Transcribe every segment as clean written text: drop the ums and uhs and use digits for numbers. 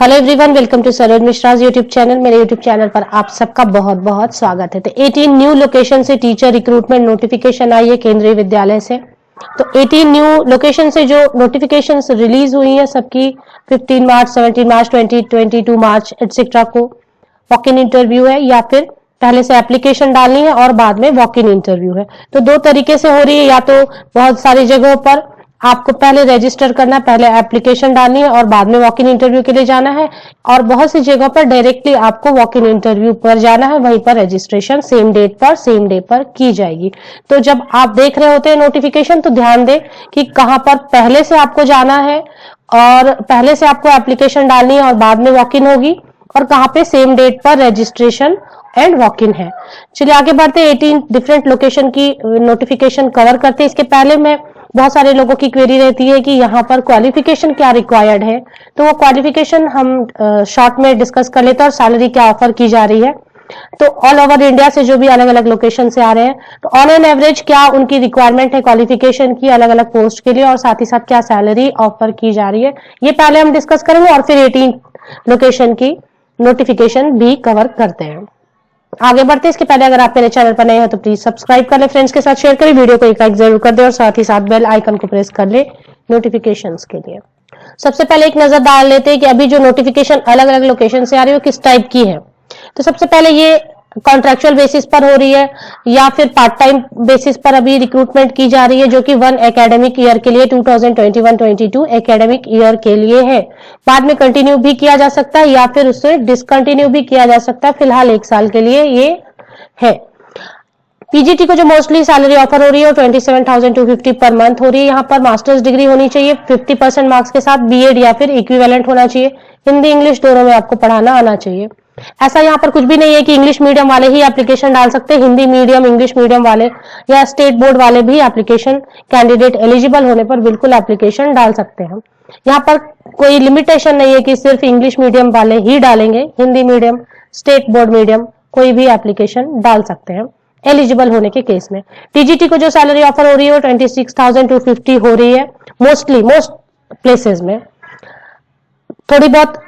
Hello everyone, welcome to Saroj Mishra YouTube channel. मेरे YouTube channel पर आप सबका बहुत बहुत स्वागत है। तो 18 न्यू लोकेशन से टीचर रिक्रूटमेंट नोटिफिकेशन आई है केंद्रीय विद्यालय से। तो 18 न्यू लोकेशन से जो नोटिफिकेशन रिलीज हुई है सबकी 15 मार्च, 17 मार्च, 22 मार्च एटसेट्रा को वॉक इन इंटरव्यू है, या फिर पहले से एप्लीकेशन डालनी है और बाद में वॉक इन इंटरव्यू है। तो दो तरीके से हो रही है, या तो बहुत सारी जगहों पर आपको पहले रजिस्टर करना है, पहले एप्लीकेशन डालनी है और बाद में वॉक इन इंटरव्यू के लिए जाना है, और बहुत सी जगहों पर डायरेक्टली आपको वॉक इन इंटरव्यू पर जाना है, वहीं पर रजिस्ट्रेशन सेम डेट पर सेम डे पर की जाएगी। तो जब आप देख रहे होते हैं नोटिफिकेशन तो ध्यान दें कि कहां पर पहले से आपको जाना है और पहले से आपको एप्लीकेशन डालनी है और बाद में वॉक इन होगी, और कहां पे सेम डेट पर रजिस्ट्रेशन एंड वॉक इन है। चलिए आगे बढ़ते हैं। 18 डिफरेंट लोकेशन की नोटिफिकेशन कवर करते हैं। इसके पहले मैं बहुत सारे लोगों की क्वेरी रहती है कि यहाँ पर क्वालिफिकेशन क्या रिक्वायर्ड है, तो वो क्वालिफिकेशन हम शॉर्ट में डिस्कस कर लेते हैं, और सैलरी क्या ऑफर की जा रही है। तो ऑल ओवर इंडिया से जो भी अलग अलग लोकेशन से आ रहे हैं, तो ऑन एन एवरेज क्या उनकी रिक्वायरमेंट है क्वालिफिकेशन की अलग अलग पोस्ट के लिए, और साथ ही साथ क्या सैलरी ऑफर की जा रही है, ये पहले हम डिस्कस करेंगे, और फिर 18 लोकेशन की नोटिफिकेशन भी कवर करते हैं। आगे बढ़ते हैं। इसके पहले अगर आप मेरे चैनल पर नए हो तो प्लीज सब्सक्राइब कर ले, फ्रेंड्स के साथ शेयर करें, वीडियो को एक लाइक जरूर कर दे, और साथ ही साथ बेल आइकन को प्रेस कर ले नोटिफिकेशंस के लिए। सबसे पहले एक नजर डाल लेते हैं कि अभी जो नोटिफिकेशन अलग अलग लोकेशन से आ रही है वो किस टाइप की है। तो सबसे पहले ये कॉन्ट्रेक्चुअल बेसिस पर हो रही है या फिर पार्ट टाइम बेसिस पर अभी रिक्रूटमेंट की जा रही है, जो कि 1 एकेडमिक ईयर के लिए 2021-22 एकेडमिक ईयर के लिए है। बाद में कंटिन्यू भी किया जा सकता है या फिर उससे डिसकंटिन्यू भी किया जा सकता है। फिलहाल 1 साल के लिए ये है। पीजीटी को जो मोस्टली सैलरी ऑफर हो रही है वो 27,250 पर मंथ हो रही है। यहाँ पर मास्टर्स डिग्री होनी चाहिए 50% मार्क्स के साथ, बीएड या फिर इक्विवेलेंट होना चाहिए, हिंदी इंग्लिश दोनों में आपको पढ़ाना आना चाहिए। ऐसा यहाँ पर कुछ भी नहीं है कि इंग्लिश मीडियम वाले ही एप्लीकेशन डाल सकते हैं, हिंदी मीडियम इंग्लिश मीडियम वाले या स्टेट बोर्ड वाले भी एप्लीकेशन कैंडिडेट एलिजिबल होने पर बिल्कुल एप्लीकेशन डाल सकते हैं। यहाँ पर कोई लिमिटेशन नहीं है कि सिर्फ इंग्लिश मीडियम वाले ही डालेंगे, Hindi medium state board medium कोई भी एप्लीकेशन डाल सकते हैं एलिजिबल होने के केस में। टीजीटी को जो सैलरी ऑफर हो रही है वो 26,250 हो रही है मोस्ट प्लेसेस में। थोड़ी बहुत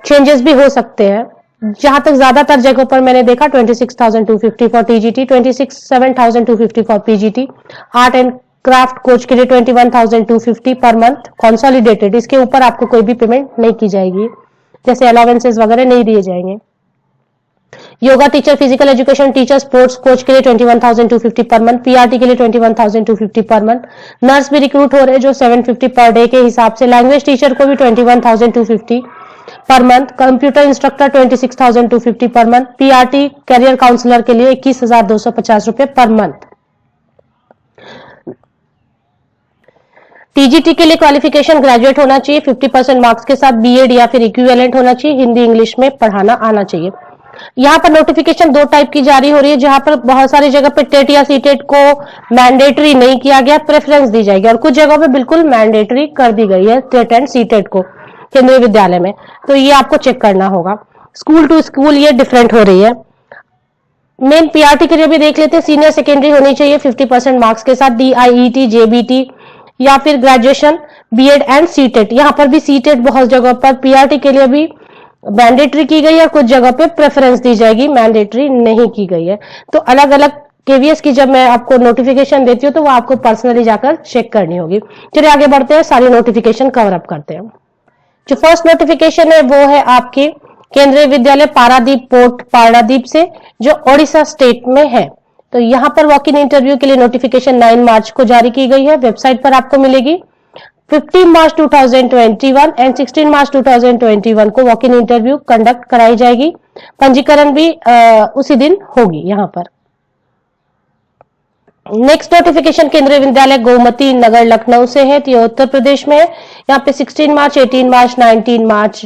चेंजेस भी हो सकते हैं, जहां तक ज्यादातर जगहों पर मैंने देखा 26,250 for TGT, 27,250 for PGT. Art and craft coach के लिए 21,250 पर मंथ कंसोलिडेटेड, इसके ऊपर आपको कोई भी पेमेंट नहीं की जाएगी, जैसे अलाउंसेस वगैरह नहीं दिए जाएंगे। Yoga teacher, physical education teacher, sports coach के लिए 21,250 पर मंथ, पीआरटी के लिए 21,250 पर मंथ। नर्स भी रिक्रूट हो रहे हैं जो 750 पर डे के हिसाब से। लैंग्वेज टीचर को भी 21,250 per month. Computer instructor 26,250 per month. PRT career counsellor के लिए 21,250 रुपए पर मंथ। टीजीटी के लिए क्वालिफिकेशन ग्रेजुएट होना चाहिए 50% मार्क्स के साथ, बीएड या फिर इक्विवेलेंट होना चाहिए, हिंदी इंग्लिश में पढ़ाना आना चाहिए। यहाँ पर नोटिफिकेशन दो टाइप की जारी हो रही है, जहां पर बहुत सारी जगह पे टेट या सीटेट को मैंडेटरी नहीं किया गया, प्रेफरेंस दी जाएगी, और कुछ जगहों पे बिल्कुल मैंडेटरी कर दी गई है टेट एंड सीटेट को केंद्रीय विद्यालय में। तो ये आपको चेक करना होगा। स्कूल टू स्कूल ये डिफरेंट हो रही है। मेन पीआरटी के लिए भी देख लेते हैं। सीनियर सेकेंडरी होनी चाहिए 50% मार्क्स के साथ, डीआईईटी, जेबीटी या फिर ग्रेजुएशन, बीएड एंड सीटेट। यहाँ पर भी सीटेट बहुत जगह पर पीआरटी के लिए भी मैंडेटरी की गई है, कुछ जगह पे प्रेफरेंस दी जाएगी, मैंडेटरी नहीं की गई है। तो अलग अलग केवीएस की जब मैं आपको नोटिफिकेशन देती हूँ तो वो आपको पर्सनली जाकर चेक करनी होगी। चलिए आगे बढ़ते हैं, सारी नोटिफिकेशन कवर अप करते हैं। जो फर्स्ट नोटिफिकेशन है वो है आपके केंद्रीय विद्यालय पारादीप पोर्ट पारादीप से, जो ओडिशा स्टेट में है। तो यहाँ पर वॉक इन इंटरव्यू के लिए नोटिफिकेशन 9 मार्च को जारी की गई है, वेबसाइट पर आपको मिलेगी। 15 मार्च 2021 एंड 16 मार्च 2021 को वॉक इन इंटरव्यू कंडक्ट कराई जाएगी। पंजीकरण भी उसी दिन होगी। यहाँ पर नेक्स्ट नोटिफिकेशन केंद्रीय विद्यालय गोमती नगर लखनऊ से है, तो उत्तर प्रदेश में है। यहाँ पे 16 मार्च, 18 मार्च, 19 मार्च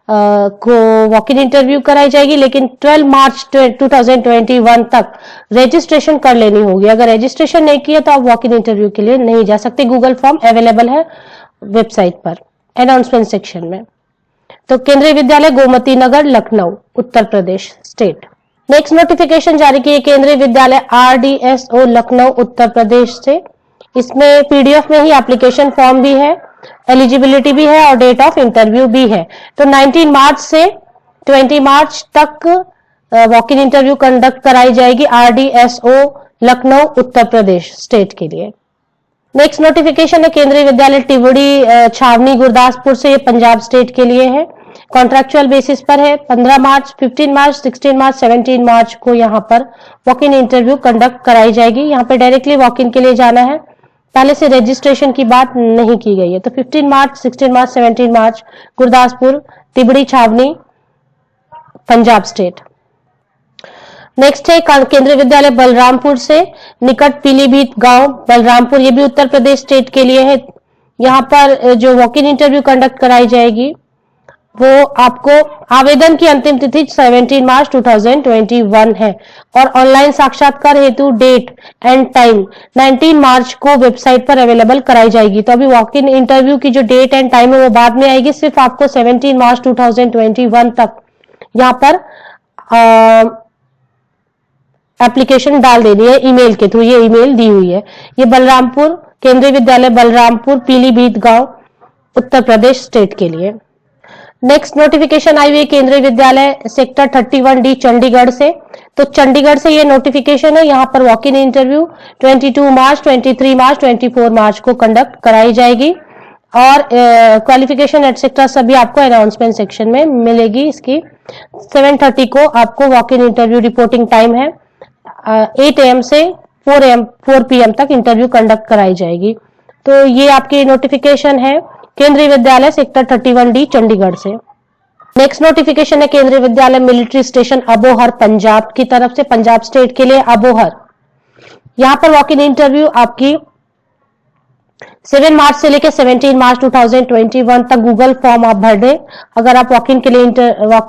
को वॉक इन इंटरव्यू कराई जाएगी, लेकिन 12 मार्च 2021 तक रजिस्ट्रेशन कर लेनी होगी। अगर रजिस्ट्रेशन नहीं किया तो आप वॉक इन इंटरव्यू के लिए नहीं जा सकते। गूगल फॉर्म अवेलेबल है वेबसाइट पर अनाउंसमेंट सेक्शन में। तो केंद्रीय विद्यालय Gomti Nagar Lucknow Uttar Pradesh state. Next notification जारी की है केंद्रीय विद्यालय आरडीएसओ लखनऊ उत्तर प्रदेश से। इसमें पीडीएफ में ही एप्लीकेशन फॉर्म भी है एलिजिबिलिटी भी है और डेट ऑफ इंटरव्यू भी है। तो 19 मार्च से 20 मार्च तक वॉक इन इंटरव्यू कंडक्ट कराई जाएगी RDSO लखनऊ उत्तर प्रदेश स्टेट के लिए। नेक्स्ट नोटिफिकेशन है केंद्रीय विद्यालय टिवड़ी छावनी गुरदासपुर से, ये पंजाब स्टेट के लिए है। कॉन्ट्रेक्चुअल बेसिस पर है। 15 मार्च, 15 मार्च, 16 मार्च, 17 मार्च को यहाँ पर वॉक इन इंटरव्यू कंडक्ट कराई जाएगी। यहाँ पे डायरेक्टली वॉक इन के लिए जाना है, पहले से रजिस्ट्रेशन की बात नहीं की गई है। तो 15 मार्च, 16 मार्च, 17 मार्च गुरदासपुर तिबड़ी छावनी पंजाब स्टेट। नेक्स्ट है केंद्रीय विद्यालय बलरामपुर से, निकट पीलीभीत गांव बलरामपुर, ये भी उत्तर प्रदेश स्टेट के लिए है। यहाँ पर जो वॉक इन इंटरव्यू कंडक्ट कराई जाएगी वो आपको आवेदन की अंतिम तिथि 17 मार्च 2021 है और ऑनलाइन साक्षात्कार हेतु डेट एंड टाइम 19 मार्च को वेबसाइट पर अवेलेबल कराई जाएगी। तो अभी वॉक इन इंटरव्यू की जो डेट एंड टाइम है वो बाद में आएगी, सिर्फ आपको 17 मार्च 2021 तक यहाँ पर एप्लीकेशन डाल देनी है ईमेल के थ्रू। ये ईमेल दी हुई है। ये बलरामपुर, केंद्रीय विद्यालय बलरामपुर पीलीभीत गांव उत्तर प्रदेश स्टेट के लिए। नेक्स्ट नोटिफिकेशन आई हुई है केंद्रीय विद्यालय सेक्टर 31D चंडीगढ़ से। तो चंडीगढ़ से ये नोटिफिकेशन है। यहाँ पर वॉक इन इंटरव्यू 22 मार्च, 23 मार्च, 24 मार्च को कंडक्ट कराई जाएगी और क्वालिफिकेशन एटसेट्रा सभी आपको अनाउंसमेंट सेक्शन में मिलेगी। इसकी 7:30 को आपको walk in interview reporting time है। 8 AM से 4 PM तक इंटरव्यू कंडक्ट कराई जाएगी। तो ये आपकी नोटिफिकेशन है केंद्रीय विद्यालय सेक्टर 31D चंडीगढ़ से। नेक्स्ट नोटिफिकेशन है केंद्रीय विद्यालय मिलिट्री स्टेशन अबोहर पंजाब की तरफ से, पंजाब स्टेट के लिए अबोहर। यहां पर वॉक इन इंटरव्यू आपकी 7 मार्च से लेकर 17 मार्च 2021 तक गूगल फॉर्म आप भर दें अगर आप वॉक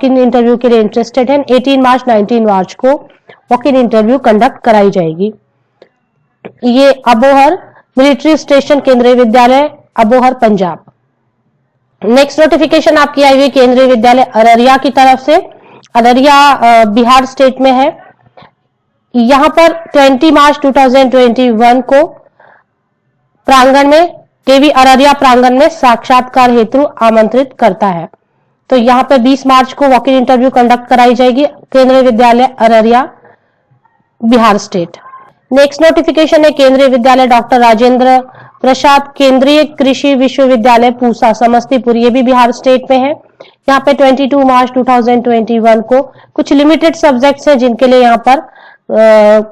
इन इंटरव्यू के लिए इंटरेस्टेड हैं। 18 मार्च 19 मार्च को वॉक इन इंटरव्यू कंडक्ट कराई जाएगी। ये अबोहर मिलिट्री स्टेशन केंद्रीय विद्यालय अबोहर पंजाब। नेक्स्ट नोटिफिकेशन आपकी आई हुई केंद्रीय विद्यालय अररिया की तरफ से, अररिया बिहार स्टेट में है। यहां पर 20 मार्च 2021 को प्रांगण में केवी अररिया प्रांगण में साक्षात्कार हेतु आमंत्रित करता है। तो यहां पर 20 मार्च को वॉक इन इंटरव्यू कंडक्ट कराई जाएगी केंद्रीय विद्यालय Araria Bihar state. Next notification है केंद्रीय विद्यालय डॉक्टर राजेंद्र प्रसाद केंद्रीय कृषि विश्वविद्यालय पूसा समस्तीपुर, ये भी बिहार स्टेट में है। यहाँ पे 22 मार्च 2021 को कुछ लिमिटेड सब्जेक्ट्स हैं जिनके लिए यहाँ पर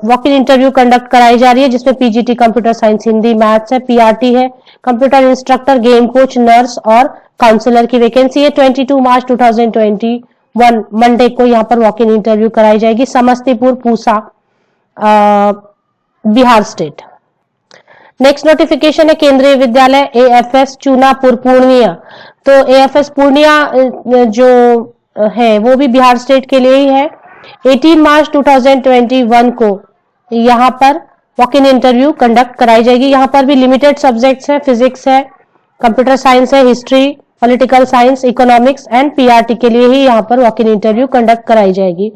वॉक इन इंटरव्यू कंडक्ट कराई जा रही है, जिसमें PGT computer science Hindi maths है, PRT है, computer instructor, game coach, nurse और काउंसलर की वैकेंसी है। 22 मार्च 2021 मंडे को यहाँ पर वॉक इन इंटरव्यू कराई जाएगी Samastipur Pusa Bihar state. Next notification है केंद्रीय विद्यालय AFS चूनापुर पूर्णिया। तो AFS पूर्णिया जो है वो भी बिहार स्टेट के लिए ही है। 18 मार्च 2021 को यहाँ पर वॉक इन इंटरव्यू कंडक्ट कराई जाएगी। यहाँ पर भी लिमिटेड सब्जेक्ट्स है, फिजिक्स है, कंप्यूटर साइंस है, history, political science, economics and PRT के लिए ही यहाँ पर वॉक इन इंटरव्यू कंडक्ट कराई जाएगी।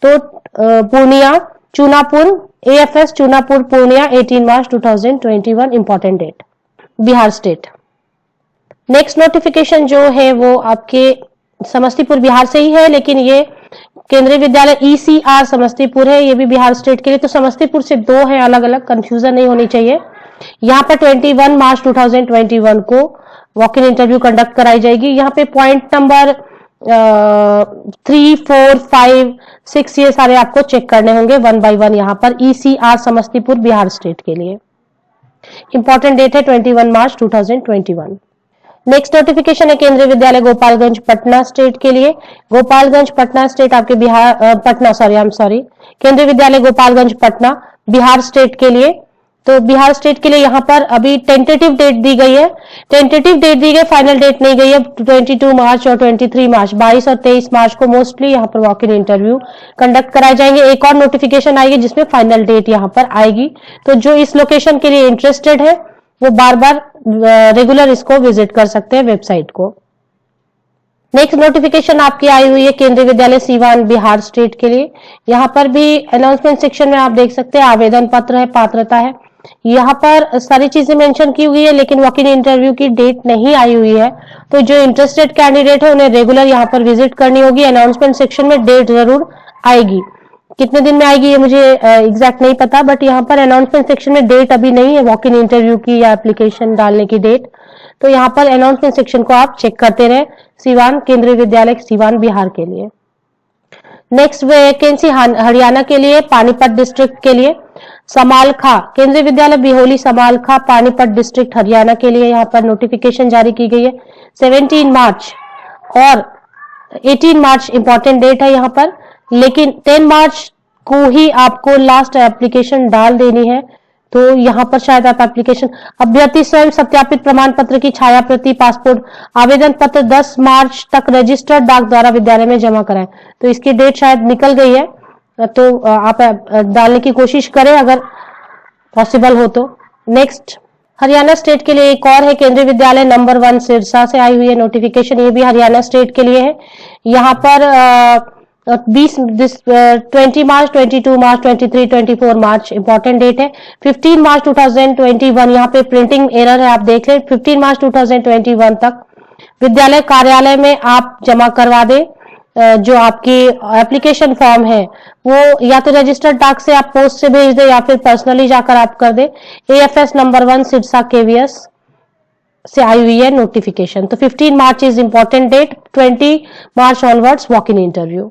तो Purnia Chunapur AFS Chunapur Purnia 18 March 2021 important date Bihar state. Next notification जो है वो आपके समस्तीपुर बिहार से ही है, लेकिन ये केंद्रीय विद्यालय ECR समस्तीपुर है, ये भी बिहार स्टेट के लिए। तो समस्तीपुर से 2 है अलग अलग, कंफ्यूजन नहीं होनी चाहिए। यहाँ पर 21 मार्च 2021 को वॉक इन इंटरव्यू कंडक्ट कराई जाएगी। यहाँ पे पॉइंट नंबर 3, 4, 5, 6 ये सारे आपको चेक करने होंगे 1 by 1 यहाँ पर ECR समस्तीपुर बिहार स्टेट के लिए। इंपॉर्टेंट डेट है 21 मार्च 2021। नेक्स्ट नोटिफिकेशन है केंद्रीय विद्यालय गोपालगंज पटना स्टेट के लिए। गोपालगंज पटना स्टेट आपके केंद्रीय विद्यालय गोपालगंज पटना बिहार स्टेट के लिए। तो बिहार स्टेट के लिए यहाँ पर अभी टेंटेटिव डेट दी गई है, फाइनल डेट नहीं गई है। 22 मार्च और 23 मार्च 22 और 23 मार्च को मोस्टली यहाँ पर वॉक इन इंटरव्यू कंडक्ट कराए जाएंगे। एक और नोटिफिकेशन आएगी जिसमें फाइनल डेट यहाँ पर आएगी। तो जो इस लोकेशन के लिए इंटरेस्टेड है वो बार बार रेगुलर इसको विजिट कर सकते हैं वेबसाइट को। नेक्स्ट नोटिफिकेशन आपकी आई हुई है केंद्रीय विद्यालय सीवान बिहार स्टेट के लिए। यहाँ पर भी अनाउंसमेंट सेक्शन में आप देख सकते हैं आवेदन पत्र है, पात्रता है। यहाँ पर सारी चीजें मेंशन की हुई है, लेकिन वॉक इन इंटरव्यू की डेट नहीं आई हुई है। तो जो इंटरेस्टेड कैंडिडेट है उन्हें रेगुलर यहाँ पर विजिट करनी होगी। अनाउंसमेंट सेक्शन में डेट जरूर आएगी, कितने दिन में आएगी ये मुझे एग्जैक्ट नहीं पता, बट यहाँ पर अनाउंसमेंट सेक्शन में डेट अभी नहीं है वॉक इन इंटरव्यू की या एप्लीकेशन डालने की डेट। तो यहाँ पर अनाउंसमेंट सेक्शन को आप चेक करते रहे। सीवान केंद्रीय विद्यालय सीवान बिहार के लिए। नेक्स्ट वैकेंसी हरियाणा के लिए, पानीपत डिस्ट्रिक्ट के लिए, समालखा केंद्रीय विद्यालय बिहोली समालखा पानीपत डिस्ट्रिक्ट हरियाणा के लिए यहाँ पर नोटिफिकेशन जारी की गई है 17 मार्च और 18 मार्च इंपॉर्टेंट डेट है यहाँ पर, लेकिन 10 मार्च को ही आपको लास्ट एप्लीकेशन डाल देनी है। तो यहाँ पर शायद आप एप्लीकेशन अभ्यर्थी स्वयं सत्यापित प्रमाण पत्र की छाया प्रति, पासपोर्ट, आवेदन पत्र 10 मार्च तक रजिस्टर्ड डाक द्वारा विद्यालय में जमा कराएं। तो इसकी डेट शायद निकल गई है, तो आप डालने की कोशिश करें अगर पॉसिबल हो तो। नेक्स्ट हरियाणा स्टेट के लिए एक और है, केंद्रीय विद्यालय नंबर 1 सिरसा से आई हुई है नोटिफिकेशन, ये भी हरियाणा स्टेट के लिए है। यहाँ पर 20 मार्च, 22 मार्च, 23, 24 मार्च इंपॉर्टेंट डेट है। 15 मार्च 2021 यहाँ पे प्रिंटिंग एरर है, आप देख लें। 15 मार्च 2021 तक विद्यालय कार्यालय में आप जमा करवा दें। जो आपकी एप्लीकेशन फॉर्म है वो या तो रजिस्टर्ड डाक से आप पोस्ट से भेज दें या फिर पर्सनली जाकर आप कर दें। AFS नंबर 1 सिरसा KVS से आई हुई है नोटिफिकेशन। तो 15 March is important date, 20 March onwards walk in interview.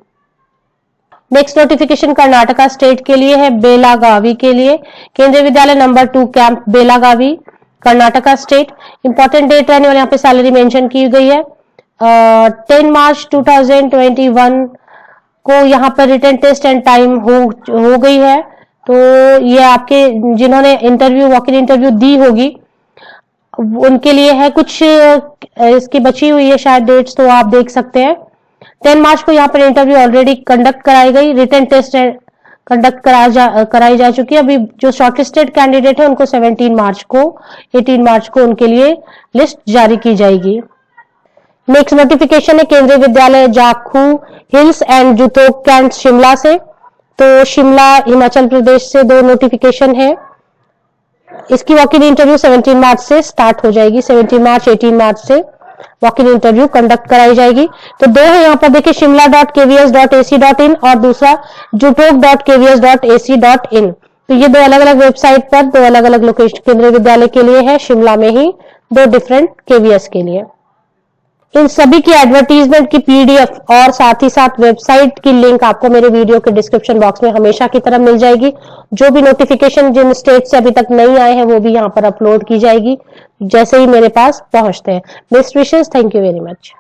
Next notification Karnataka state के लिए है, बेलागावी के लिए, Kendriya Vidyalaya number 2 camp Belagavi Karnataka state. Important date रहने वाले यहाँ पे सैलरी मेंशन की गई है 10 मार्च 2021 को यहाँ पर रिटन टेस्ट एंड टाइम हो गई है। तो ये आपके जिन्होंने इंटरव्यू वॉक इन इंटरव्यू दी होगी उनके लिए है, कुछ इसकी बची हुई है शायद डेट्स, तो आप देख सकते हैं। 10 मार्च को यहाँ पर इंटरव्यू ऑलरेडी कंडक्ट कराई गई, रिटन टेस्ट कंडक्ट कराई जा चुकी है। अभी जो शॉर्टलिस्टेड कैंडिडेट है उनको 17 मार्च को 18 मार्च को उनके लिए लिस्ट जारी की जाएगी। नेक्स्ट नोटिफिकेशन है Kendriya Vidyalaya Jakhu hills and Jutogh cant Shimla से। तो शिमला हिमाचल प्रदेश से 2 नोटिफिकेशन है। इसकी वॉक इन इंटरव्यू 17 मार्च से स्टार्ट हो जाएगी, 17 मार्च 18 मार्च से वॉक इन इंटरव्यू कंडक्ट कराई जाएगी। तो 2 है यहाँ पर देखिए, shimla.kvs.ac.in और दूसरा jutok.kvs.ac.in। तो ये 2 अलग अलग वेबसाइट पर 2 अलग अलग लोकेशन केंद्रीय विद्यालय के लिए है, शिमला में ही 2 डिफरेंट KVS के लिए। इन सभी की एडवर्टीजमेंट की PDF और साथ ही साथ वेबसाइट की लिंक आपको मेरे वीडियो के डिस्क्रिप्शन बॉक्स में हमेशा की तरह मिल जाएगी। जो भी नोटिफिकेशन जिन स्टेट से अभी तक नहीं आए हैं वो भी यहाँ पर अपलोड की जाएगी जैसे ही मेरे पास पहुंचते हैं। Best wishes, thank you very much.